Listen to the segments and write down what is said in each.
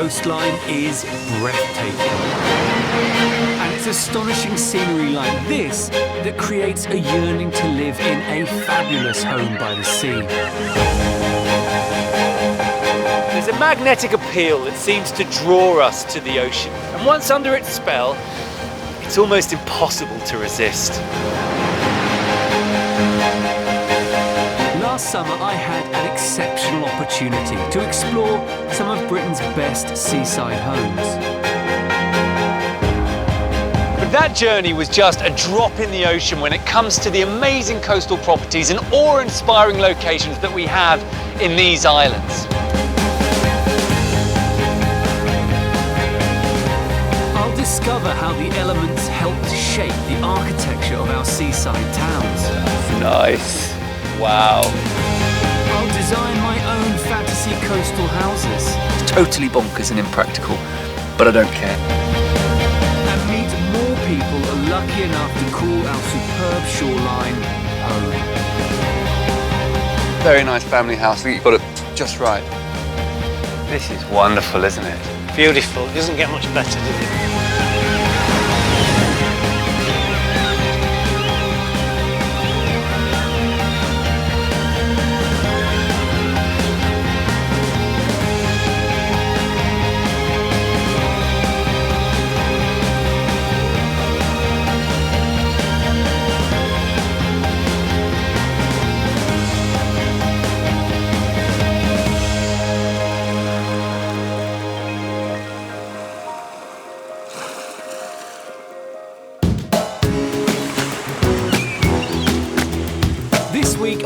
coastline is breathtaking. And it's astonishing scenery like this that creates a yearning to live in a fabulous home by the sea. There's a magnetic appeal that seems to draw us to the ocean. And once under its spell, it's almost impossible to resist. Last summer I had an exceptional opportunity to explore some of Britain's best seaside homes. But that journey was just a drop in the ocean when it comes to the amazing coastal properties and awe-inspiring locations that we have in these islands. I'll discover how the elements helped shape the architecture of our seaside towns. Nice. Wow. I'll design my own fantasy coastal houses. It's totally bonkers and impractical, but I don't care. And meet more people lucky enough to call our superb shoreline home. Very nice family house. I think you've got it just right. This is wonderful, isn't it? Beautiful. It doesn't get much better, does it?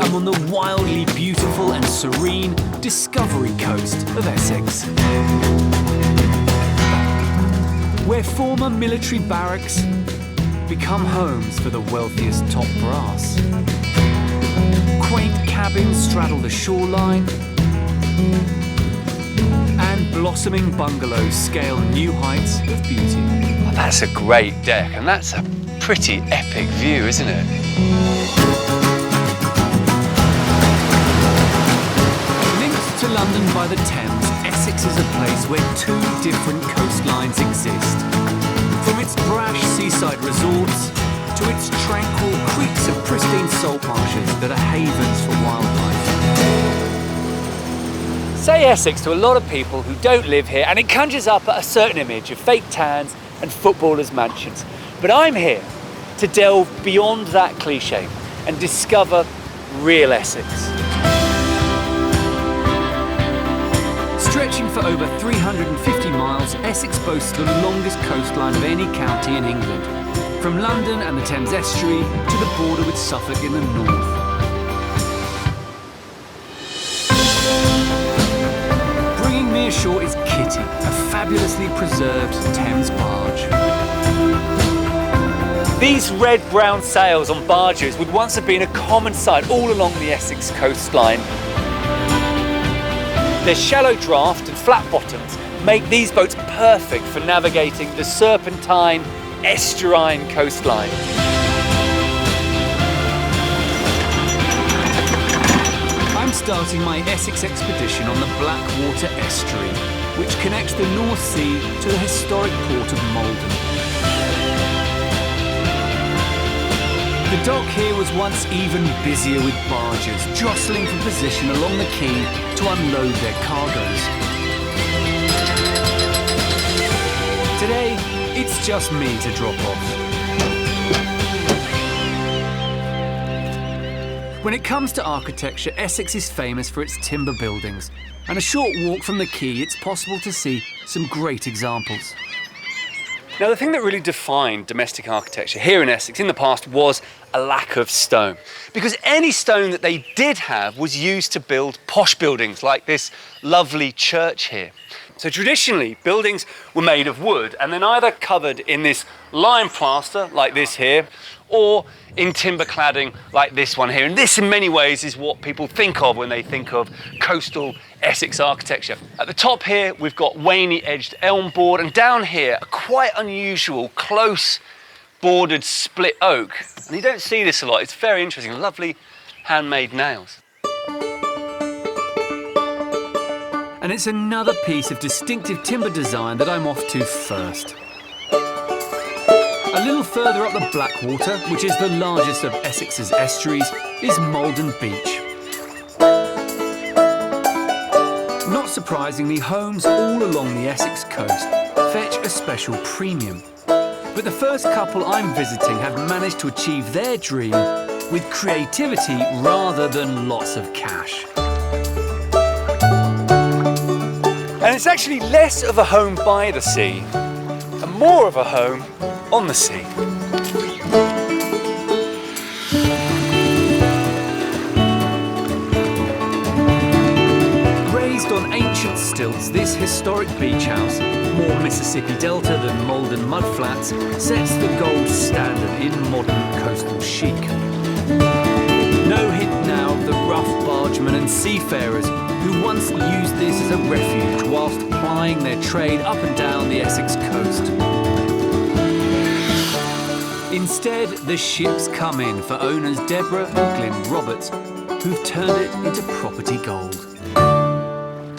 I'm on the wildly beautiful and serene Discovery Coast of Essex, where former military barracks become homes for the wealthiest top brass. Quaint cabins straddle the shoreline, and blossoming bungalows scale new heights of beauty. Oh, that's a great deck, and that's a pretty epic view, isn't it? To London by the Thames, Essex is a place where two different coastlines exist. From its brash seaside resorts to its tranquil creeks and pristine salt marshes that are havens for wildlife. Say Essex to a lot of people who don't live here, and it conjures up a certain image of fake tans and footballers' mansions. But I'm here to delve beyond that cliche and discover real Essex. Stretching for over 350 miles, Essex boasts the longest coastline of any county in England, from London and the Thames estuary to the border with Suffolk in the north. Bringing me ashore is Kitty, a fabulously preserved Thames barge. These red-brown sails on barges would once have been a common sight all along the Essex coastline. Their shallow draft and flat bottoms make these boats perfect for navigating the serpentine, estuarine coastline. I'm starting my Essex expedition on the Blackwater estuary, which connects the North Sea to the historic port of Maldon. The dock here was once even busier with barges, jostling for position along the quay to unload their cargoes. Today, it's just me to drop off. When it comes to architecture, Essex is famous for its timber buildings, and a short walk from the quay, it's possible to see some great examples. Now, the thing that really defined domestic architecture here in Essex in the past was a lack of stone. Because any stone that they did have was used to build posh buildings like this lovely church here. So traditionally, buildings were made of wood and then either covered in this lime plaster like this here, or in timber cladding like this one here. And this in many ways is what people think of when they think of coastal Essex architecture. At the top here, we've got wainy edged elm board, and down here, a quite unusual close bordered split oak. And you don't see this a lot. It's very interesting, lovely handmade nails. And it's another piece of distinctive timber design that I'm off to first. A little further up the Blackwater, which is the largest of Essex's estuaries, is Maldon Beach. Not surprisingly, homes all along the Essex coast fetch a special premium. But the first couple I'm visiting have managed to achieve their dream with creativity rather than lots of cash. And it's actually less of a home by the sea and more of a home on the sea. Raised on ancient stilts, this historic beach house, more Mississippi Delta than Maldon mudflats, sets the gold standard in modern coastal chic. No hint now of the rough bargemen and seafarers who once used this as a refuge whilst plying their trade up and down the Essex coast. Instead, the ships come in for owners Deborah and Glyn Roberts, who've turned it into property gold.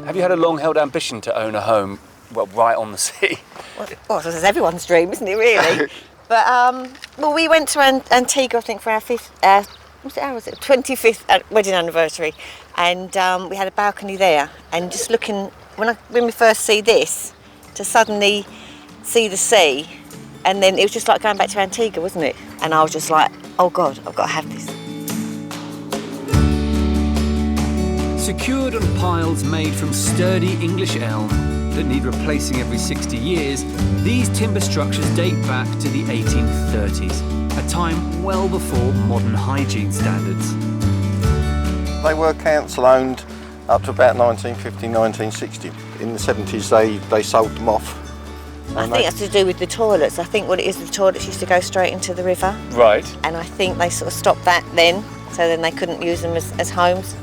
Have you had a long-held ambition to own a home, well, right on the sea? Well, this is everyone's dream, isn't it, really? But, well, we went to Antigua, I think, for our 25th wedding anniversary, and we had a balcony there. And just looking, when we first see this, to suddenly see the sea, and then it was just like going back to Antigua, wasn't it? And I was just like, oh God, I've got to have this. Secured on piles made from sturdy English elm that need replacing every 60 years, these timber structures date back to the 1830s, a time well before modern hygiene standards. They were council owned up to about 1950, 1960. In the 70s they sold them off. I think that's to do with the toilets. I think what it is, the toilets used to go straight into the river. Right. And I think they sort of stopped that then, so then they couldn't use them as homes.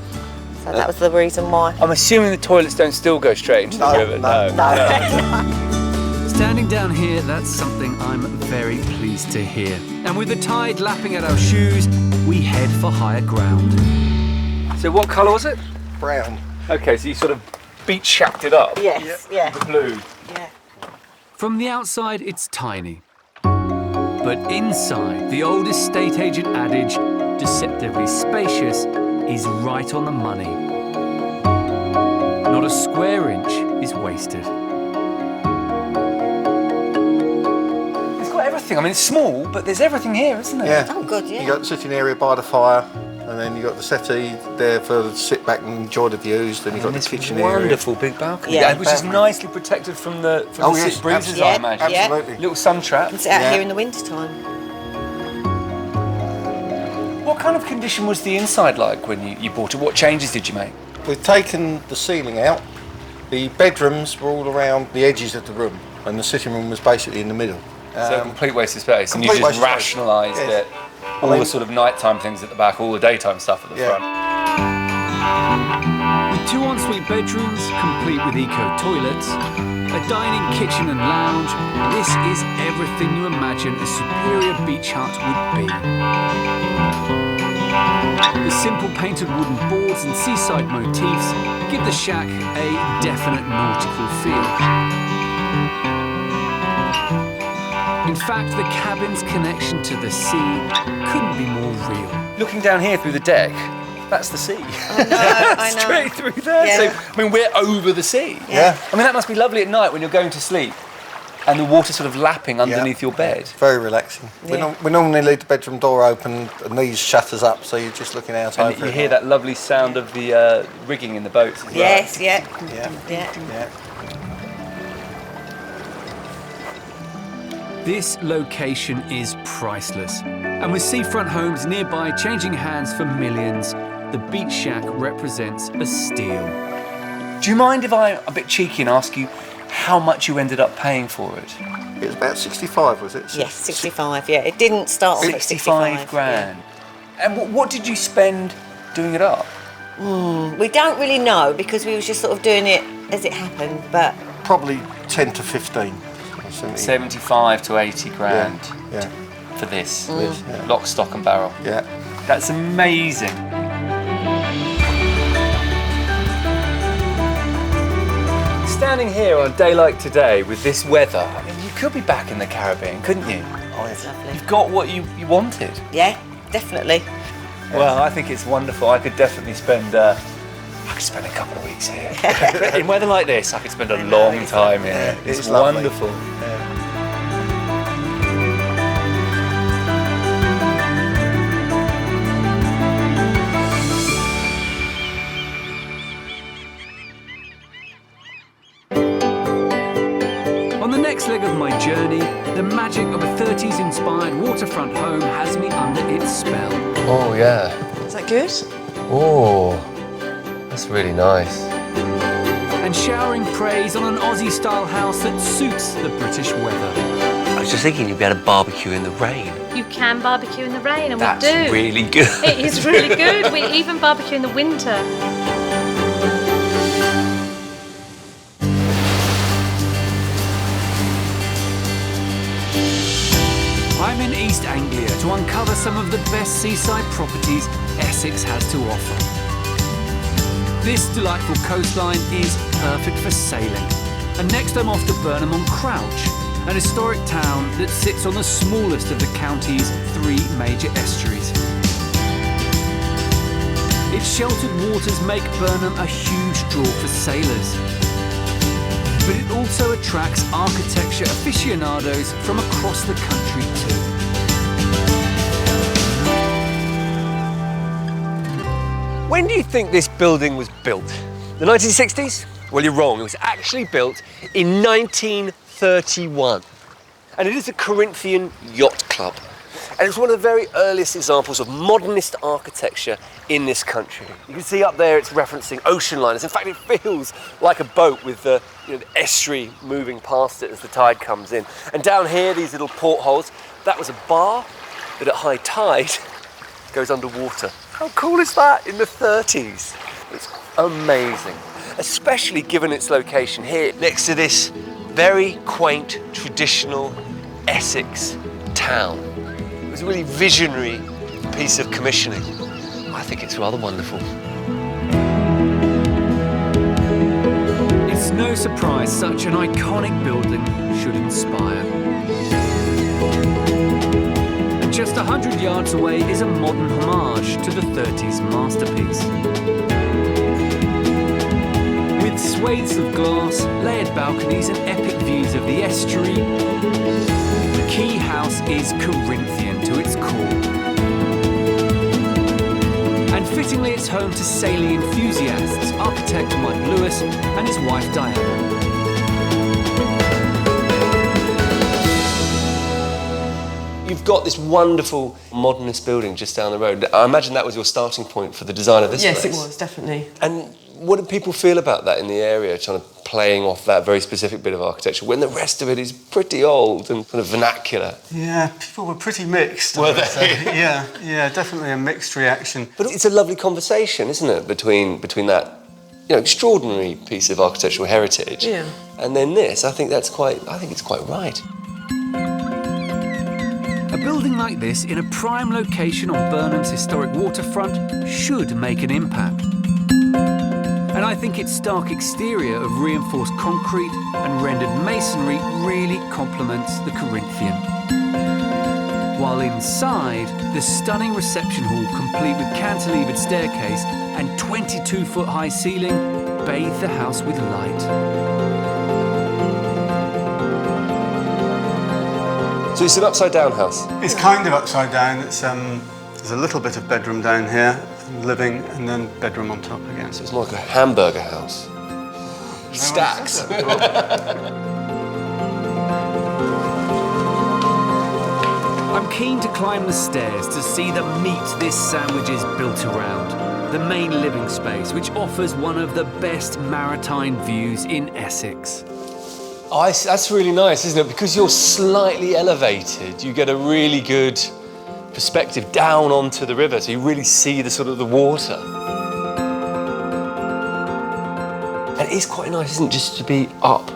So that was the reason why. I'm assuming the toilets don't still go straight into the river. No. Standing down here, that's something I'm very pleased to hear. And with the tide lapping at our shoes, we head for higher ground. So what colour was it? Brown. Okay, so you sort of beach shacked it up. Yes, yeah. The blue. Yeah. From the outside, it's tiny. But inside, the old estate agent adage, deceptively spacious, is right on the money. Not a square inch is wasted. It's got everything. I mean, it's small, but there's everything here, isn't there? Yeah. Oh, good, yeah. You got the sitting area by the fire, and then you got the settee there for to sit back and enjoy the views. Then you got the kitchen area. Wonderful big balcony, Yeah. which is nicely protected from the yes, sea breezes, absolutely. I imagine. Yeah. Absolutely. Little sun trap. It's out Yeah. here in the winter time. What kind of condition was the inside like when you bought it? What changes did you make? We've taken the ceiling out. The bedrooms were all around the edges of the room, and the sitting room was basically in the middle. So a complete waste of space, and you complete just waste of space. rationalised Yes. it. All the sort of nighttime things at the back, all the daytime stuff at the Yeah. front. With 2 ensuite bedrooms, complete with eco-toilets, a dining kitchen and lounge, this is everything you imagine a superior beach hut would be. The simple painted wooden boards and seaside motifs give the shack a definite nautical feel. In fact, the cabin's connection to the sea couldn't be more real. Looking down here through the deck, that's the sea. I know. Straight through there. Yeah. So, I mean, we're over the sea. Yeah. I mean, that must be lovely at night when you're going to sleep and the water sort of lapping underneath your bed. Very relaxing. Yeah. We normally leave the bedroom door open and these shutters up, so you're just looking out And over you it. hear that lovely sound of the rigging in the boats as well. Yes, yeah. Yeah. Yeah. Yeah. This location is priceless. And with seafront homes nearby changing hands for millions, the beach shack represents a steal. Do you mind if I'm a bit cheeky and ask you how much you ended up paying for it? It was about 65, was it? Yes, 65, yeah. It didn't start off at 65 grand. And what did you spend doing it up? Yeah. We don't really know because we was just sort of doing it as it happened, but Probably 10 to 15. or 70. 75 to 80 grand Yeah. for this. This, yeah. Lock, stock and barrel. Yeah. That's amazing. standing here on a day like today with this weather, I mean, you could be back in the Caribbean, couldn't you? Oh, it's lovely. You've got what you wanted. Yeah, definitely. Well, I think it's wonderful. I could definitely spend a couple of weeks here. In weather like this, I could spend a long time here. It's wonderful. On the next leg of my journey, the magic of a 30s-inspired waterfront home has me under its spell. Oh, yeah. Is that good? Oh, that's really nice. And showering praise on an Aussie-style house that suits the British weather. I was just thinking you'd be able to barbecue in the rain. You can barbecue in the rain, and That's we do. really good. It is really good. We even barbecue in the winter. I'm in East Anglia to uncover some of the best seaside properties Essex has to offer. This delightful coastline is perfect for sailing. And next I'm off to Burnham on Crouch, an historic town that sits on the smallest of the county's 3 major estuaries. Its sheltered waters make Burnham a huge draw for sailors. But it also attracts architecture aficionados from across the country too. When do you think this building was built? The 1960s? Well, you're wrong. It was actually built in 1931. And it is a Corinthian yacht club. And it's one of the very earliest examples of modernist architecture in this country. You can see up there it's referencing ocean liners. In fact, it feels like a boat with the, the estuary moving past it as the tide comes in. And down here, these little portholes, that was a bar that at high tide goes underwater. How cool is that in the 30s? It's amazing, especially given its location here next to this very quaint, traditional Essex town. It was a really visionary piece of commissioning. I think it's rather wonderful. It's no surprise such an iconic building should inspire. And just 100 yards away is a modern homage to the 30s masterpiece. With swathes of glass, layered balconies and epic views of the estuary, the key house is Corinthian to its core. And fittingly it's home to sailing enthusiasts, architect Mike Lewis and his wife Diana. You've got this wonderful modernist building just down the road. I imagine that was your starting point for the design of this place. Yes, it was, definitely. And what do people feel about that in the area, kind of playing off that very specific bit of architecture, when the rest of it is pretty old and kind of vernacular? Yeah, people were pretty mixed. Were they? Yeah, definitely a mixed reaction. But it's a lovely conversation, isn't it, between that extraordinary piece of architectural heritage and then this. I think it's quite right. A building like this in a prime location on Burnham's historic waterfront should make an impact. And I think its stark exterior of reinforced concrete and rendered masonry really complements the Corinthian. While inside, the stunning reception hall, complete with cantilevered staircase and 22-foot-high ceiling, bathe the house with light. So it's an upside-down house? It's kind of upside down. It's there's a little bit of bedroom down here, living, and then bedroom on top again. So it's more like a hamburger house. Stacks. I'm keen to climb the stairs to see the meat this sandwich is built around. The main living space, which offers one of the best maritime views in Essex. Oh, that's really nice, isn't it? Because you're slightly elevated, you get a really good perspective down onto the river, so you really see the sort of the water. And it is quite nice, isn't it, just to be up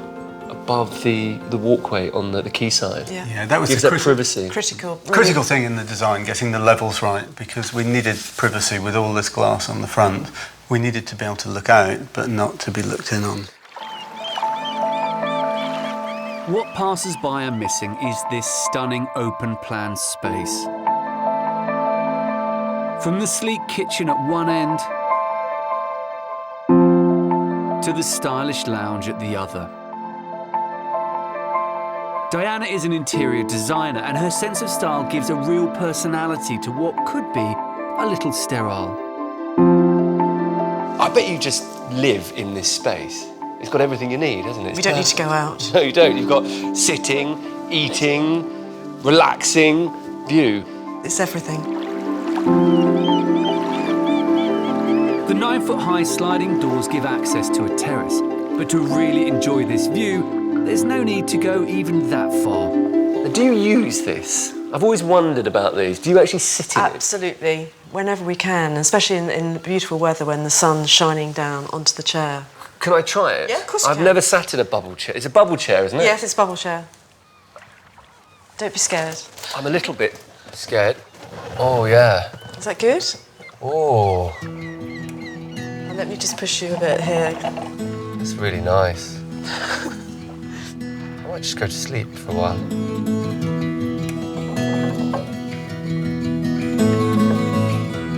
above the walkway on the quayside. Yeah, that was gives the that privacy. critical thing in the design, getting the levels right, because we needed privacy with all this glass on the front. We needed to be able to look out, but not to be looked in on. What passers-by are missing is this stunning open-plan space. From the sleek kitchen at one end to the stylish lounge at the other. Diana is an interior designer, and her sense of style gives a real personality to what could be a little sterile. I bet you just live in this space. It's got everything you need, hasn't it? We don't need to go out. No, you don't. You've got sitting, eating, relaxing, view. It's everything. The 9-foot-high sliding doors give access to a terrace, but to really enjoy this view, there's no need to go even that far. Do you use this? I've always wondered about these. Do you actually sit in it? Absolutely. Whenever we can, especially in beautiful weather when the sun's shining down onto the chair. Can I try it? Yeah, of course you I've can. never sat in a bubble chair. It's a bubble chair, isn't it? Yes, it's bubble chair. Don't be scared. I'm a little bit scared. Oh, yeah. Is that good? Oh, And let me just push you a bit here. that's really nice. I might just go to sleep for a while.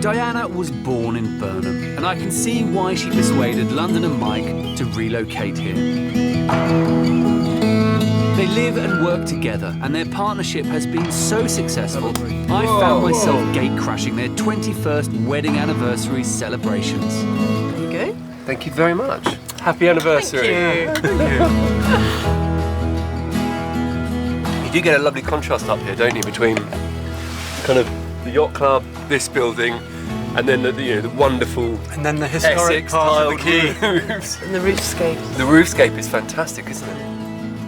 Diana was born in Burnham, and I can see why she persuaded London and Mike to relocate here. They live and work together, and their partnership has been so successful, I found myself gate-crashing their 21st wedding anniversary celebrations. There you go. Thank you very much. Happy anniversary. Thank you. You do get a lovely contrast up here, don't you, between kind of the yacht club, this building, and then the wonderful And then the historic Essex part of the tiled quay. roofs. And the roofscape. The roofscape is fantastic, isn't it?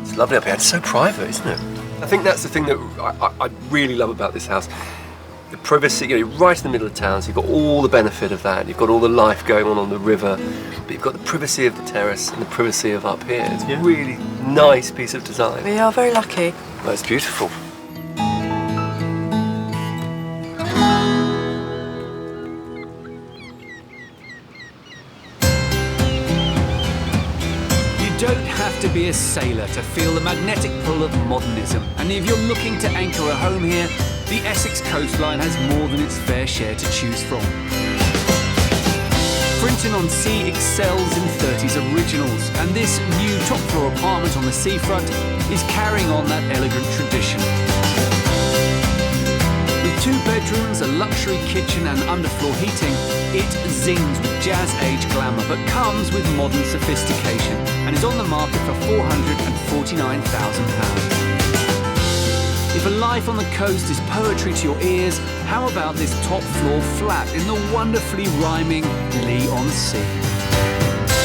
It's lovely up here. It's so private, isn't it? I think that's the thing that I really love about this house. The privacy, you're right in the middle of town, so you've got all the benefit of that. You've got all the life going on the river, but you've got the privacy of the terrace and the privacy of up here. It's a really nice piece of design. We are very lucky. Well, it's beautiful. You don't have to be a sailor to feel the magnetic pull of modernism, and if you're looking to anchor a home here, the Essex coastline has more than its fair share to choose from. Frinton-on-Sea excels in 30s originals, and this new top-floor apartment on the seafront is carrying on that elegant tradition. With 2 bedrooms, a luxury kitchen and underfloor heating, it zings with jazz-age glamour, but comes with modern sophistication and is on the market for £449,000. If a life on the coast is poetry to your ears, how about this top-floor flat in the wonderfully rhyming Lee-on-Sea?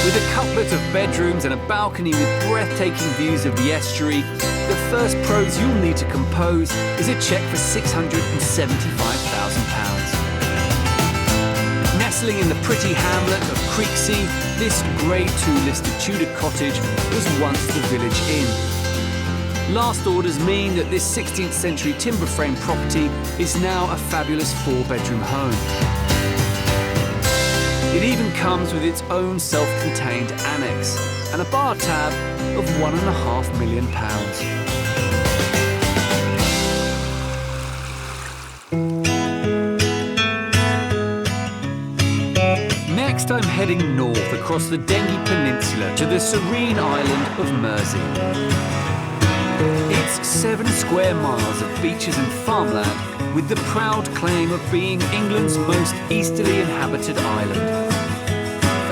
With a couplet of bedrooms and a balcony with breathtaking views of the estuary, the first prose you'll need to compose is a cheque for £675,000. Nestling in the pretty hamlet of Creeksea, this Grade 2 listed Tudor cottage was once the village inn. Last orders mean that this 16th century timber frame property is now a fabulous 4-bedroom home. It even comes with its own self-contained annex and a bar tab of £1.5 million. Next, I'm heading north across the Dengie Peninsula to the serene island of Mersey. It's 7 square miles of beaches and farmland, with the proud claim of being England's most easterly inhabited island.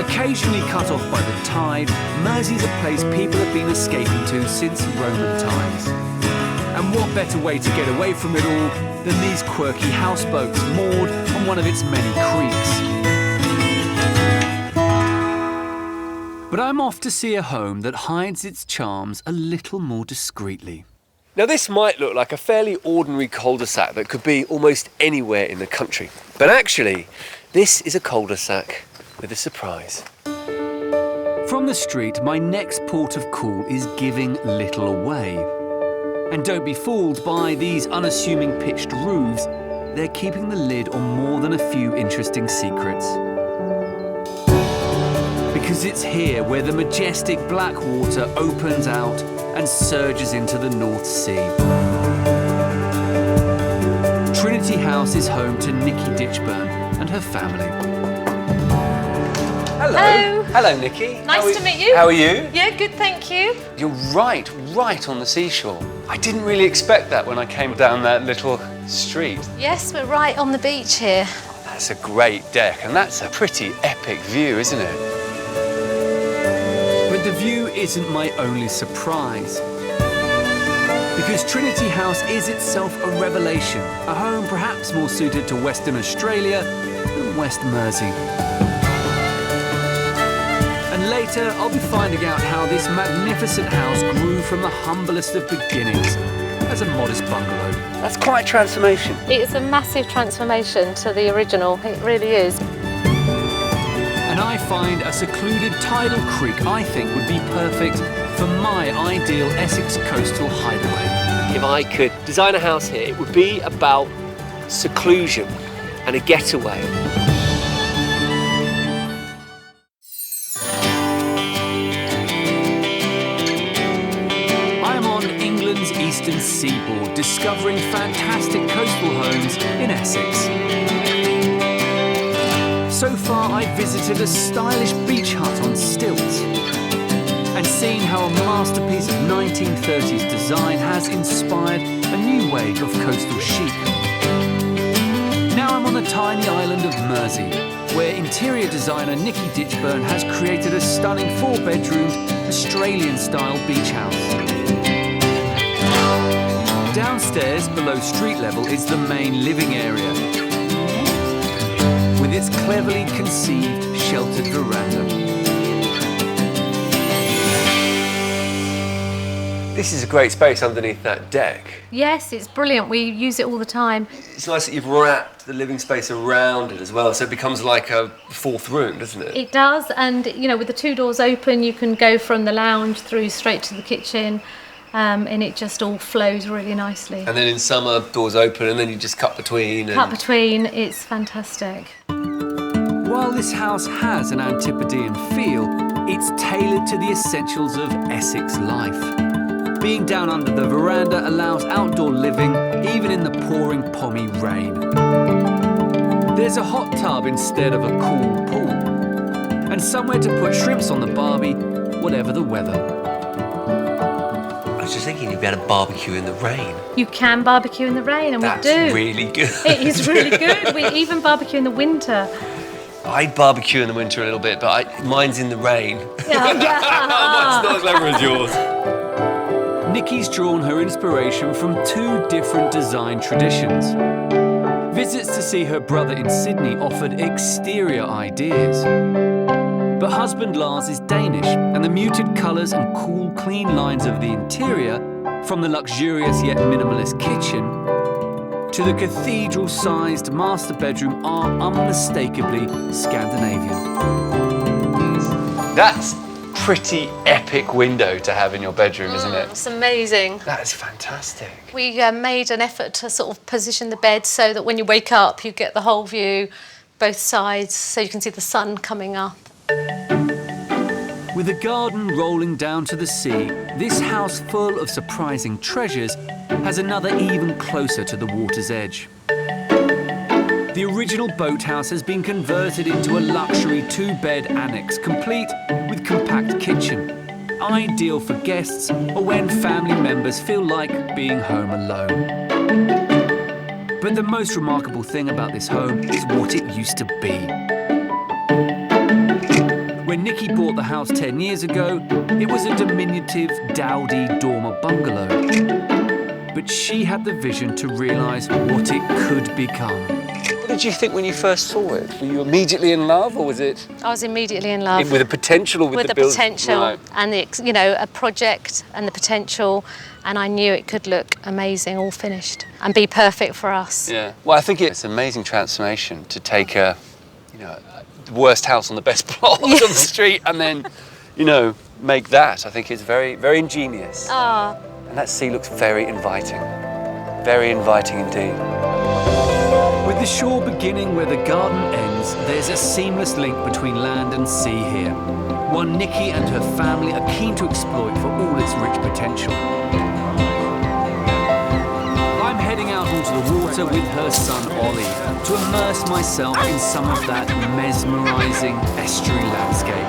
Occasionally cut off by the tide, Mersey's a place people have been escaping to since Roman times. And what better way to get away from it all than these quirky houseboats moored on one of its many creeks? But I'm off to see a home that hides its charms a little more discreetly. Now, this might look like a fairly ordinary cul-de-sac that could be almost anywhere in the country. But actually, this is a cul-de-sac with a surprise. From the street, my next port of call is giving little away. And don't be fooled by these unassuming pitched roofs. They're keeping the lid on more than a few interesting secrets. Because it's here where the majestic black water opens out and surges into the North Sea. Trinity House is home to Nikki Ditchburn and her family. Hello. Hello, Nikki. Nice to meet you. How are you? Yeah, good, thank you. You're right on the seashore. I didn't really expect that when I came down that little street. Yes, we're right on the beach here. That's a great deck, and that's a pretty epic view, isn't it? But the view isn't my only surprise. Because Trinity House is itself a revelation, a home perhaps more suited to Western Australia than West Mersey. And later, I'll be finding out how this magnificent house grew from the humblest of beginnings as a modest bungalow. That's quite a transformation. It's a massive transformation to the original, it really is. And I find a secluded tidal creek I think would be perfect for my ideal Essex coastal hideaway. If I could design a house here, it would be about seclusion and a getaway. I'm on England's eastern seaboard, discovering fantastic coastal homes in Essex. So far, I've visited a stylish beach hut on stilts and seen how a masterpiece of 1930s design has inspired a new wave of coastal chic. Now I'm on the tiny island of Mersey, where interior designer Nikki Ditchburn has created a stunning 4-bedroomed Australian-style beach house. Downstairs, below street level, is the main living area, with its cleverly conceived sheltered veranda. This is a great space underneath that deck. Yes, it's brilliant. We use it all the time. It's nice that you've wrapped the living space around it as well, so it becomes like a fourth room, doesn't it? It does, and you know, with the 2 doors open, you can go from the lounge through straight to the kitchen, and it just all flows really nicely. And then in summer, doors open, and then you just cut between. It's fantastic. While this house has an Antipodean feel, it's tailored to the essentials of Essex life. Being down under the veranda allows outdoor living, even in the pouring pommy rain. There's a hot tub instead of a cool pool, and somewhere to put shrimps on the barbie, whatever the weather. I was just thinking you'd be able to barbecue in the rain. You can barbecue in the rain, and That's we do. really good. It is really good. We even barbecue in the winter. I barbecue in the winter a little bit, but mine's in the rain. Yeah. Not as clever as yours. Nikki's drawn her inspiration from 2 different design traditions. Visits to see her brother in Sydney offered exterior ideas. But husband Lars is Danish, and the muted colours and cool, clean lines of the interior, from the luxurious yet minimalist kitchen to the cathedral-sized master bedroom, are unmistakably Scandinavian. That's pretty epic window to have in your bedroom, isn't it? It's amazing. That's fantastic. We made an effort to sort of position the bed so that when you wake up, you get the whole view, both sides, so you can see the sun coming up. With a garden rolling down to the sea, this house full of surprising treasures has another even closer to the water's edge. The original boathouse has been converted into a luxury 2-bed annex, complete with compact kitchen, ideal for guests or when family members feel like being home alone. But the most remarkable thing about this home is what it used to be. When Nikki bought the house 10 years ago, it was a diminutive, dowdy dormer bungalow. But she had the vision to realise what it could become. What did you think when you first saw it? Were you immediately in love, or was it I was immediately in love. with the potential, or with the build? potential Right. and the, you know, a project and the potential, and I knew it could look amazing, all finished, and be perfect for us. Yeah. Well, I think it's an amazing transformation to take the worst house on the best plot on the street and then, make that. I think it's very, very ingenious. Ah. And that sea looks very inviting indeed. With With the shore beginning where the garden ends, there's a seamless link between land and sea here. One Nikki and her family are keen to exploit for all its rich potential. I'm heading out onto the water with her son Ollie to immerse myself in some of that mesmerising estuary landscape.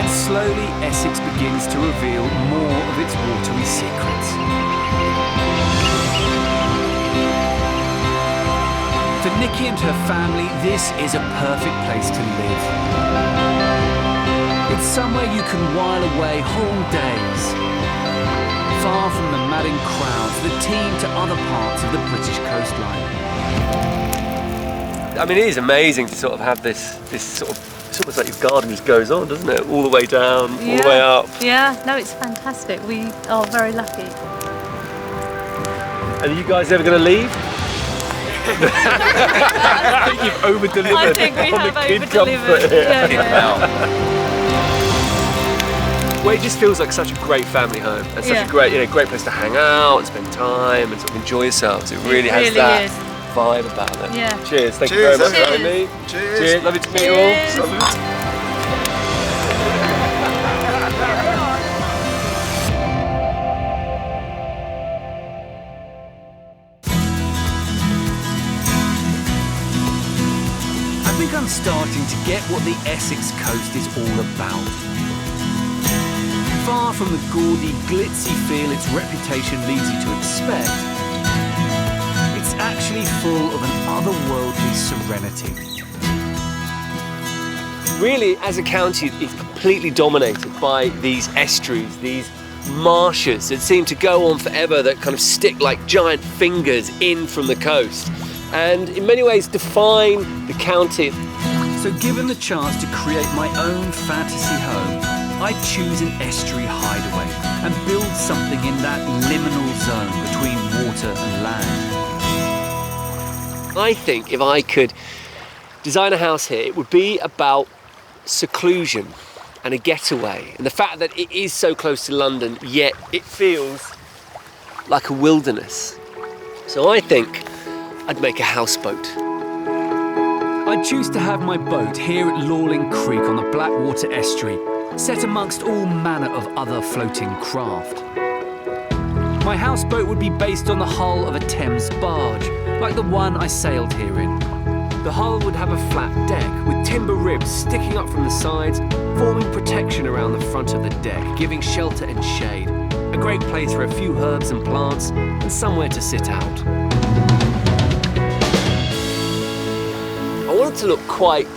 Slowly, Essex begins to reveal more of its watery secrets. For Nikki and her family, this is a perfect place to live. It's somewhere you can while away whole days, far from the madding crowds that teem to other parts of the British coastline. I mean, it is amazing to sort of have this sort of, it's almost like your garden just goes on, doesn't it? All the way down, all the way up. Yeah, no, it's fantastic. We are very lucky. And are you guys ever going to leave? I think you've over-delivered. I think we on have the kid over-delivered. comfort here. Yeah. Well, it just feels like such a great family home. And such a great, great place to hang out and spend time and sort of enjoy yourselves. It really has that vibe about it. Yeah. Cheers. Thank you very much for having me. Cheers. Cheers. Lovely to meet you all. Salute. I think I'm starting to get what the Essex coast is all about. Far from the gaudy, glitzy feel its reputation leads you to expect, it's actually full of an otherworldly serenity. Really, as a county, it's completely dominated by these estuaries, these marshes that seem to go on forever, that kind of stick like giant fingers in from the coast, and in many ways define the county. So given the chance to create my own fantasy home, I choose an estuary hideaway and build something in that liminal zone between water and land. I think if I could design a house here, it would be about seclusion and a getaway, and the fact that it is so close to London, yet it feels like a wilderness. So I think I'd make a houseboat. I choose to have my boat here at Lawling Creek on the Blackwater estuary, set amongst all manner of other floating craft. My houseboat would be based on the hull of a Thames barge, like the one I sailed here in. The hull would have a flat deck with timber ribs sticking up from the sides, forming protection around the front of the deck, giving shelter and shade. A great place for a few herbs and plants and somewhere to sit out. I want it to look quite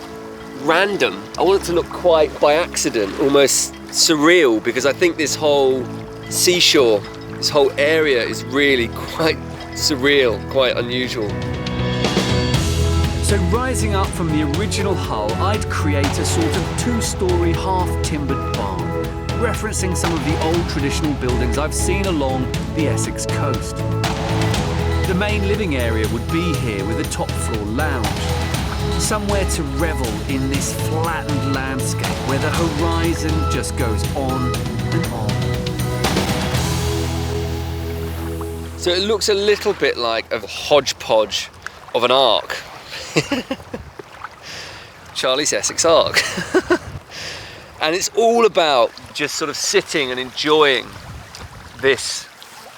random. I want it to look quite by accident, almost surreal, because I think this whole seashore, this whole area is really quite surreal, quite unusual. So rising up from the original hull, I'd create a sort of two-storey, half-timbered barn, referencing some of the old traditional buildings I've seen along the Essex coast. The main living area would be here with a top-floor lounge, somewhere to revel in this flattened landscape where the horizon just goes on and on. So it looks a little bit like a hodgepodge of an ark. Charlie's Essex Ark. And it's all about just sort of sitting and enjoying this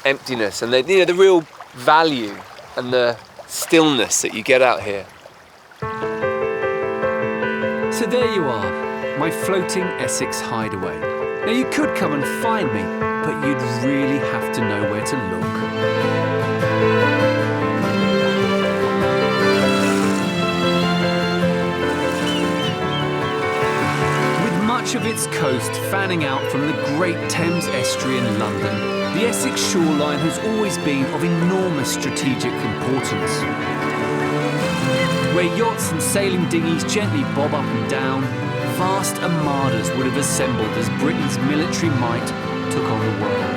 emptiness and the real value and the stillness that you get out here. So there you are, my floating Essex hideaway. Now you could come and find me, but you'd really have to know where to look. Much of its coast fanning out from the great Thames estuary in London, the Essex shoreline has always been of enormous strategic importance. Where yachts and sailing dinghies gently bob up and down, vast armadas would have assembled as Britain's military might took on the world.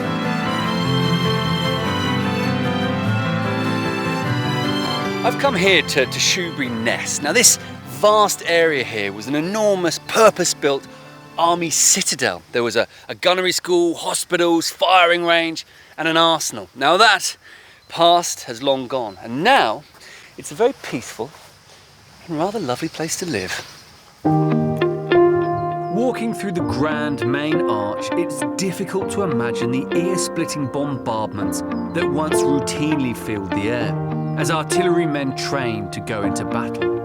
I've come here to Shoebury Ness. Now this vast area here was an enormous purpose-built army citadel. There was a gunnery school, hospitals, firing range, and an arsenal. Now that past has long gone, and now it's a very peaceful and rather lovely place to live. Walking through the grand main arch, it's difficult to imagine the ear-splitting bombardments that once routinely filled the air, as artillerymen trained to go into battle.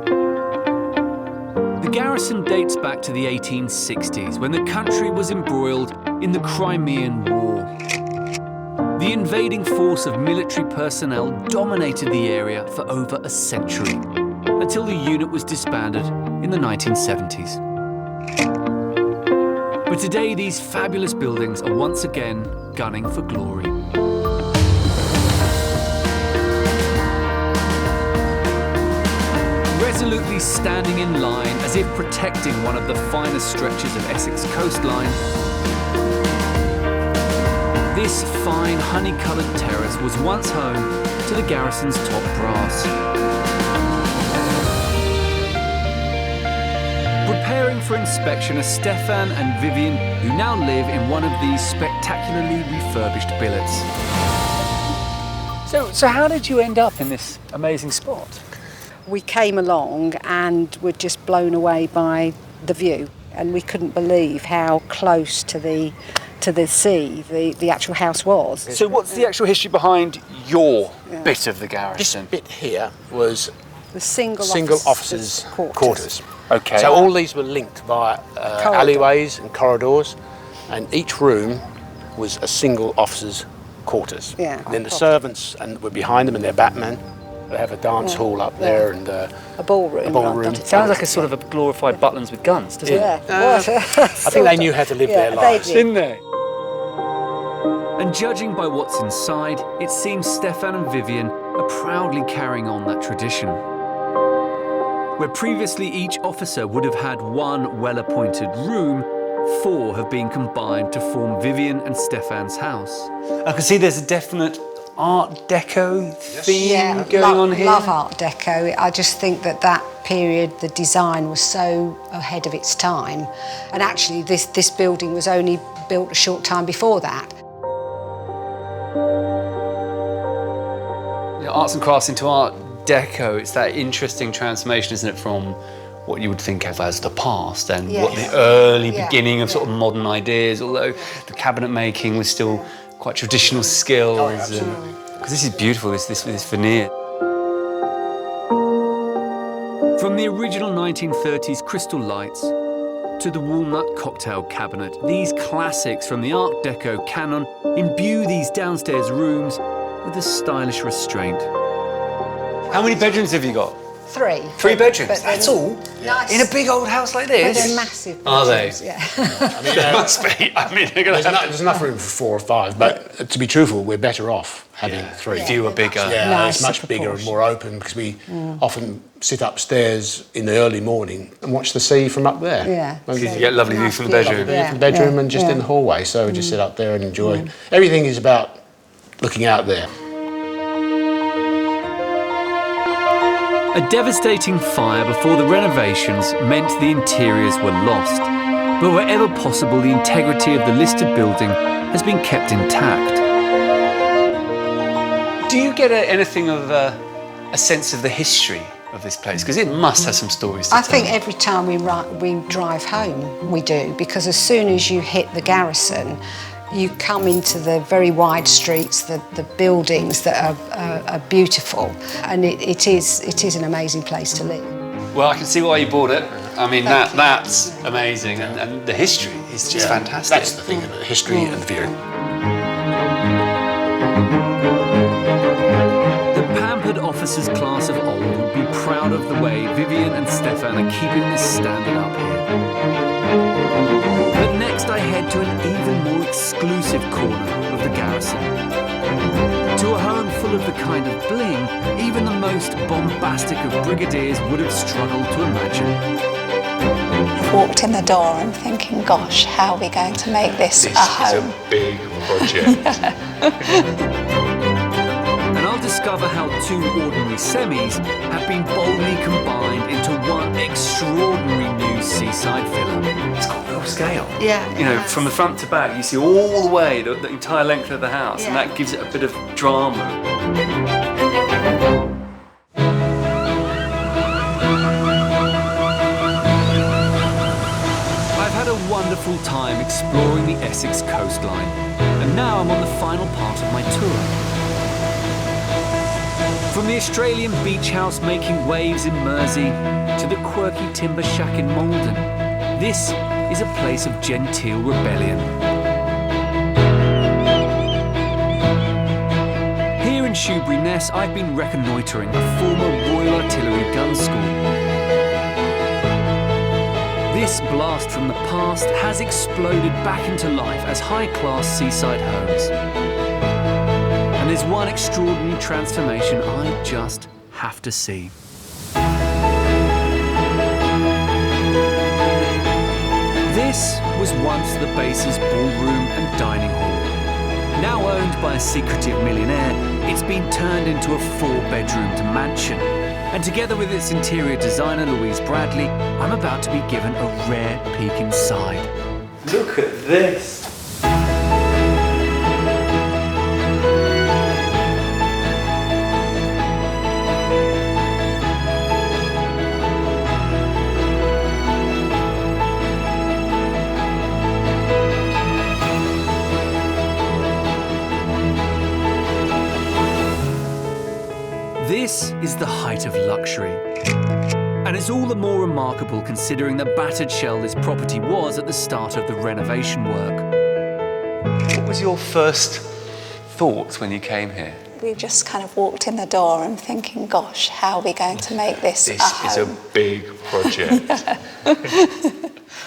The garrison dates back to the 1860s, when the country was embroiled in the Crimean War. The invading force of military personnel dominated the area for over a century, until the unit was disbanded in the 1970s. But today, these fabulous buildings are once again gunning for glory. Resolutely standing in line as if protecting one of the finest stretches of Essex coastline, this fine honey-coloured terrace was once home to the garrison's top brass. Preparing for inspection are Stefan and Vivian, who now live in one of these spectacularly refurbished billets. So how did you end up in this amazing spot? We came along and were just blown away by the view, and we couldn't believe how close to the sea the actual house was. So what's the actual history behind your bit of the garrison? This bit here was the single officers' quarters. Okay. So all these were linked via alleyways and corridors, and each room was a single officer's quarters. Yeah. And then the servants were behind them, and their batmen. They have a dance hall up there and a ballroom. A ballroom. It sounds like a sort of a glorified Butlins with guns, doesn't it? I think they knew how to live their lives. Didn't they? And judging by what's inside, it seems Stefan and Vivian are proudly carrying on that tradition. Where previously each officer would have had one well-appointed room, 4 have been combined to form Vivian and Stefan's house. I can see there's a definite Art Deco theme going on here. Love Art Deco. I just think that period, the design was so ahead of its time. And actually, this building was only built a short time before that. Arts and crafts into Art Deco, it's that interesting transformation, isn't it, from what you would think of as the past and what the early beginning of sort of modern ideas, although the cabinet making was still quite traditional skills. Because this is beautiful, this veneer. From the original 1930s crystal lights to the walnut cocktail cabinet, these classics from the Art Deco canon imbue these downstairs rooms with a stylish restraint. How many bedrooms have you got? 3. 3 bedrooms? That's all? Nice. In a big old house like this? But they're massive. Are they? Yeah. There must be. I mean, there's enough room for 4 or 5, but to be truthful, we're better off having 3. Fewer, bigger. Yeah, it's much bigger and more open because we often sit upstairs in the early morning and watch the sea from up there. Yeah. You get lovely view from the bedroom. From the bedroom and just in the hallway, so we just sit up there and enjoy. Everything is about looking out there. A devastating fire before the renovations meant the interiors were lost, but wherever possible the integrity of the listed building has been kept intact. Do you get anything of a sense of the history of this place? Because it must have some stories to tell. I think every time we drive home, we do, because as soon as you hit the garrison, you come into the very wide streets, the buildings that are beautiful, and it is an amazing place to live. Well, I can see why you bought it. I mean, that's amazing, and the history is just fantastic. That's the thing, the history and the view. The pampered officers class of old would be proud of the way Vivian and Stefan are keeping this standard up here. But next I head to an even more exclusive corner of the garrison. To a home full of the kind of bling even the most bombastic of brigadiers would have struggled to imagine. I walked in the door and thinking, gosh, how are we going to make this a home? This is a big project. And I'll discover how two ordinary semis have been boldly combined into one extraordinary new seaside villa. It's got real scale. Yeah. You know, from the front to back, you see all the way the entire length of the house, and Yeah. that gives it a bit of drama. I've had a wonderful time exploring the Essex coastline, and now I'm on the final part of my tour. From the Australian beach house making waves in Mersey to the quirky timber shack in Maldon, this is a place of genteel rebellion. Here in Shoebury-Ness, I've been reconnoitring a former Royal Artillery gun school. This blast from the past has exploded back into life as high-class seaside homes. And there's one extraordinary transformation I just have to see. This was once the base's ballroom and dining hall. Now owned by a secretive millionaire, it's been turned into a 4-bedroomed mansion. And together with its interior designer, Louise Bradley, I'm about to be given a rare peek inside. Look at this. This is the height of luxury. And it's all the more remarkable considering the battered shell this property was at the start of the renovation work. What was your first thoughts when you came here? We just kind of walked in the door and thinking, gosh, how are we going to make this a home? This is a big project.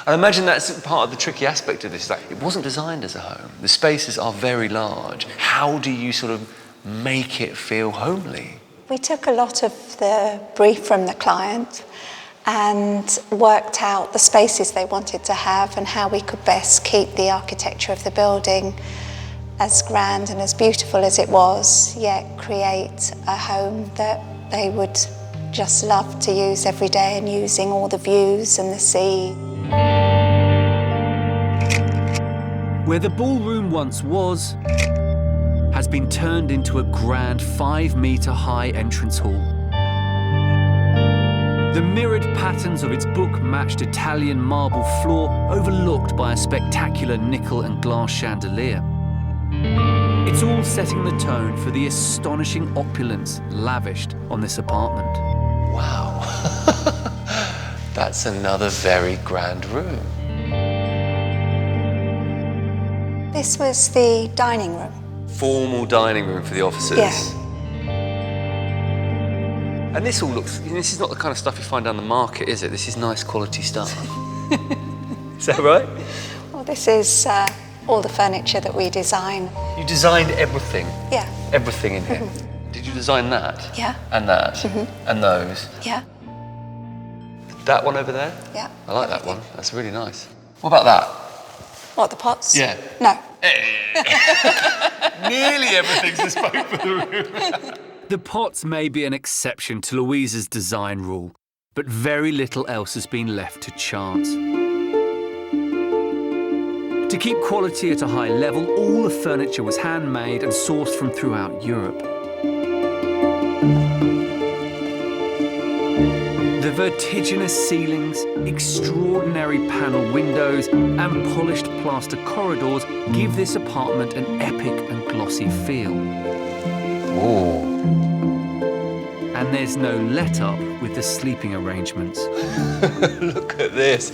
I imagine that's part of the tricky aspect of this. Like, it wasn't designed as a home. The spaces are very large. How do you sort of make it feel homely? We took a lot of the brief from the client and worked out the spaces they wanted to have and how we could best keep the architecture of the building as grand and as beautiful as it was, yet create a home that they would just love to use every day, and using all the views and the sea. Where the ballroom once was, has been turned into a grand 5-metre-high entrance hall. The mirrored patterns of its book-matched Italian marble floor overlooked by a spectacular nickel and glass chandelier. It's all setting the tone for the astonishing opulence lavished on this apartment. Wow. That's another very grand room. This was the dining room. Formal dining room for the officers. Yeah. And this all looks, this is not the kind of stuff you find down the market, is it? This is nice quality stuff. Is that right? Well, this is all the furniture that we design. You designed everything? Yeah. Everything in here? Did you design that? Yeah. And that? And those? Yeah. That one over there? Yeah. I like that one. That's really nice. What about that? What, the pots? Yeah. No. Nearly everything's bespoke for the room. The pots may be an exception to Louise's design rule, but very little else has been left to chance. To keep quality at a high level, all the furniture was handmade and sourced from throughout Europe. The vertiginous ceilings, extraordinary panel windows and polished plaster corridors give this apartment an epic and glossy feel. Ooh. And there's no let-up with the sleeping arrangements. Look at this.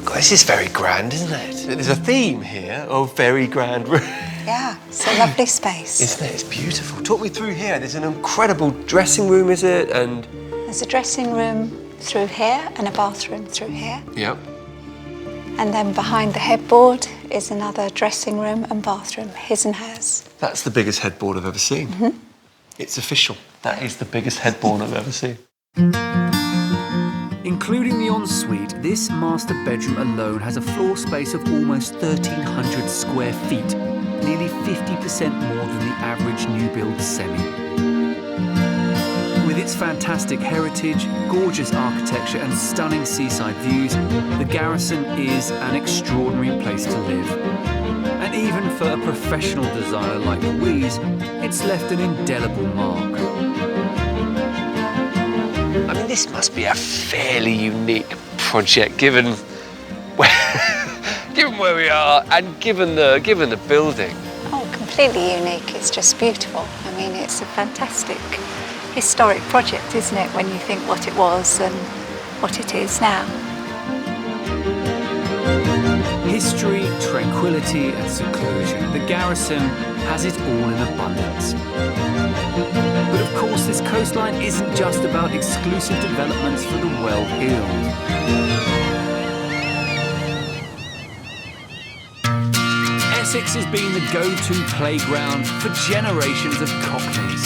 God, this is very grand, isn't it? There's a theme here of very grand room. Yeah, it's a lovely space. Isn't it? It's beautiful. Talk me through here. There's an incredible dressing room, is it? And There's a dressing room through here and a bathroom through here. yep. And then behind the headboard is another dressing room and bathroom, his and hers. That's the biggest headboard I've ever seen. It's official. That is the biggest headboard I've ever seen. Including the ensuite, this master bedroom alone has a floor space of almost 1,300 square feet, nearly 50% more than the average new build semi. With its fantastic heritage, gorgeous architecture and stunning seaside views, the Garrison is an extraordinary place to live. And even for a professional designer like Louise, it's left an indelible mark. I mean, this must be a fairly unique project, given where we are and given the building. Oh, completely unique. It's just beautiful. I mean, it's a fantastic historic project, isn't it, when you think what it was and what it is now. History, tranquility and seclusion. The Garrison has it all in abundance. But of course, this coastline isn't just about exclusive developments for the well-heeled. Essex has been the go-to playground for generations of cockneys.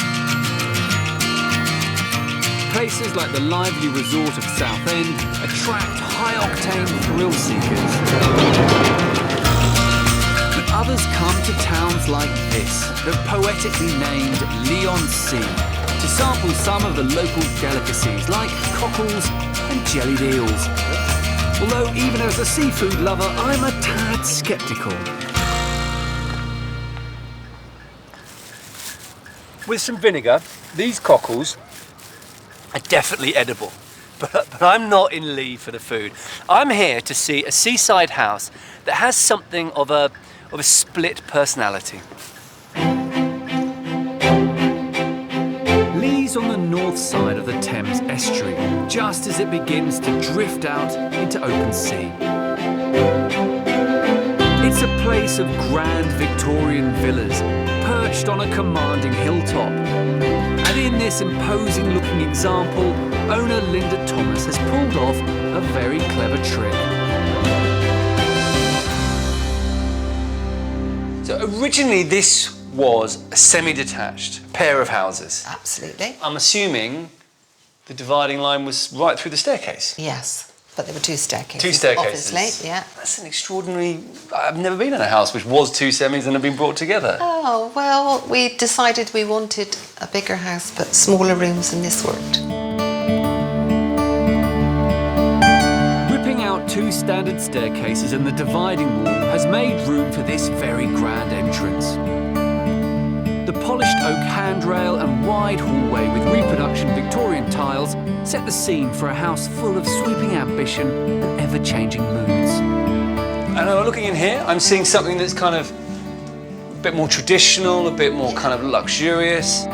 Places like the lively resort of Southend attract high-octane thrill seekers. But others come to towns like this, the poetically named Leigh-on-Sea, to sample some of the local delicacies like cockles and jellied eels. Although even as a seafood lover, I'm a tad sceptical. With some vinegar, these cockles are definitely edible, but I'm not in Leigh for the food. I'm here to see a seaside house that has something of a split personality. Lee's on the north side of the Thames estuary, just as it begins to drift out into open sea. It's a place of grand Victorian villas, perched on a commanding hilltop. And in this imposing-looking example, owner Linda Thomas has pulled off a very clever trick. So originally this was a semi-detached pair of houses. Absolutely. I'm assuming the dividing line was right through the staircase. Yes. But there were two staircases. Two staircases. Obviously, yeah. That's an extraordinary... I've never been in a house which was two semis and have been brought together. Oh, well, we decided we wanted a bigger house, but smaller rooms, and this worked. Ripping out two standard staircases and the dividing wall has made room for this very grand entrance. The polished oak handrail and wide hallway with reproduction Victorian tiles set the scene for a house full of sweeping ambition and ever-changing moods. And looking in here, I'm seeing something that's kind of a bit more traditional, a bit more kind of luxurious.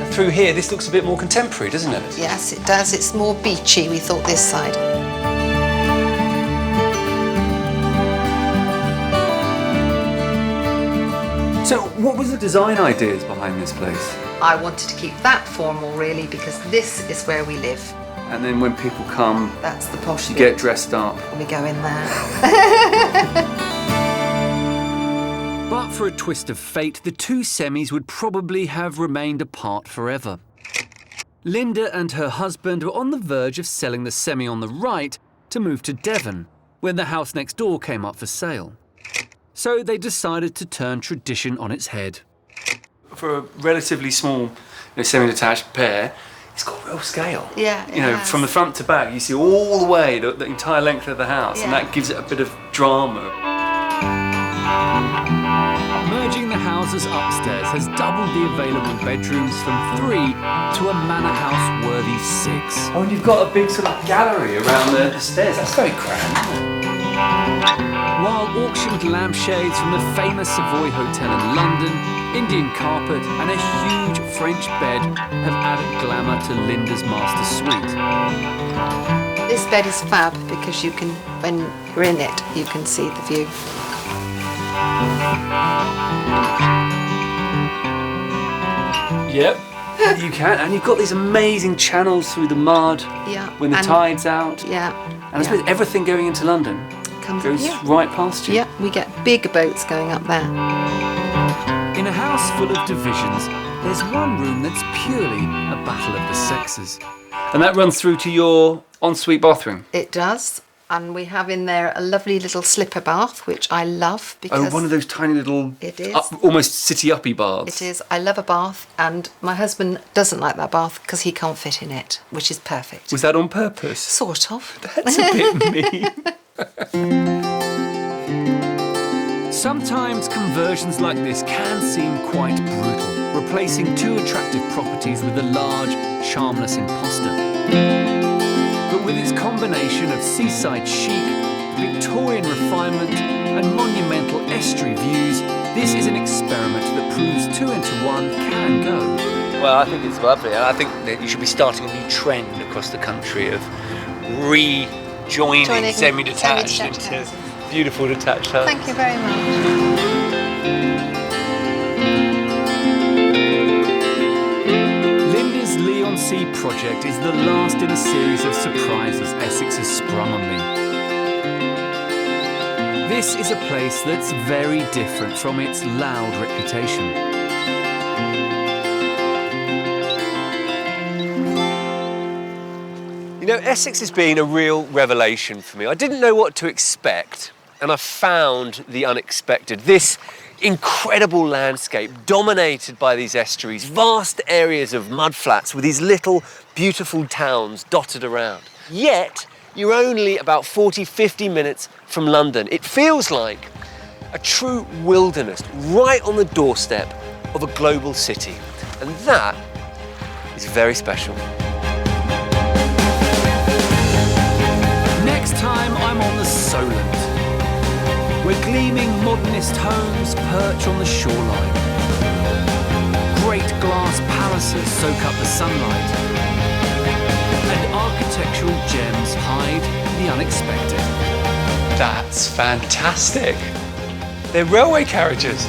And through here, this looks a bit more contemporary, doesn't it? Yes, it does. It's more beachy, we thought, this side. So, what was the design ideas behind this place? I wanted to keep that formal, really, because this is where we live. And then when people come, that's the posh you bit. get dressed up. And we go in there. But for a twist of fate, the two semis would probably have remained apart forever. Linda and her husband were on the verge of selling the semi on the right to move to Devon, when the house next door came up for sale. So they decided to turn tradition on its head. For a relatively small semi-detached pair, it's got real scale. Yeah, You know, from the front to back, you see all the way the entire length of the house, and that gives it a bit of drama. Merging the houses upstairs has doubled the available bedrooms from 3 to a manor house-worthy 6. Oh, and you've got a big sort of gallery around the stairs. That's very grand. While auctioned lampshades from the famous Savoy Hotel in London, Indian carpet and a huge French bed have added glamour to Linda's master suite. This bed is fab because you can, when you're in it, you can see the view. Yep, you can. And you've got these amazing channels through the mud when the tide's out. Yeah. And I suppose everything going into London goes right past you. Yeah, we get big boats going up there. In a house full of divisions, there's one room that's purely a battle of the sexes. And that runs through to your ensuite bathroom? It does. And we have in there a lovely little slipper bath, which I love because... Oh, one of those tiny little, It is. Almost city-uppy baths. It is. I love a bath, and my husband doesn't like that bath because he can't fit in it, which is perfect. Was that on purpose? Sort of. That's a bit mean. Sometimes conversions like this can seem quite brutal, replacing two attractive properties with a large, charmless imposter. But with its combination of seaside chic, Victorian refinement and monumental estuary views, this is an experiment that proves 2 into 1 can go. Well, I think it's lovely, and I think that you should be starting a new trend across the country of rejoining semi-detached into beautiful detached homes. Thank you very much. Linda's Leon Sea project is the last in a series of surprises Essex has sprung on me. This is a place that's very different from its loud reputation. You know, Essex has been a real revelation for me. I didn't know what to expect, and I found the unexpected. This incredible landscape dominated by these estuaries, vast areas of mudflats with these little beautiful towns dotted around. Yet, you're only about 40-50 minutes from London. It feels like a true wilderness right on the doorstep of a global city. And that is very special. Next time I'm on the Solent, where gleaming modernist homes perch on the shoreline. Great glass palaces soak up the sunlight, and architectural gems hide the unexpected. That's fantastic. They're railway carriages.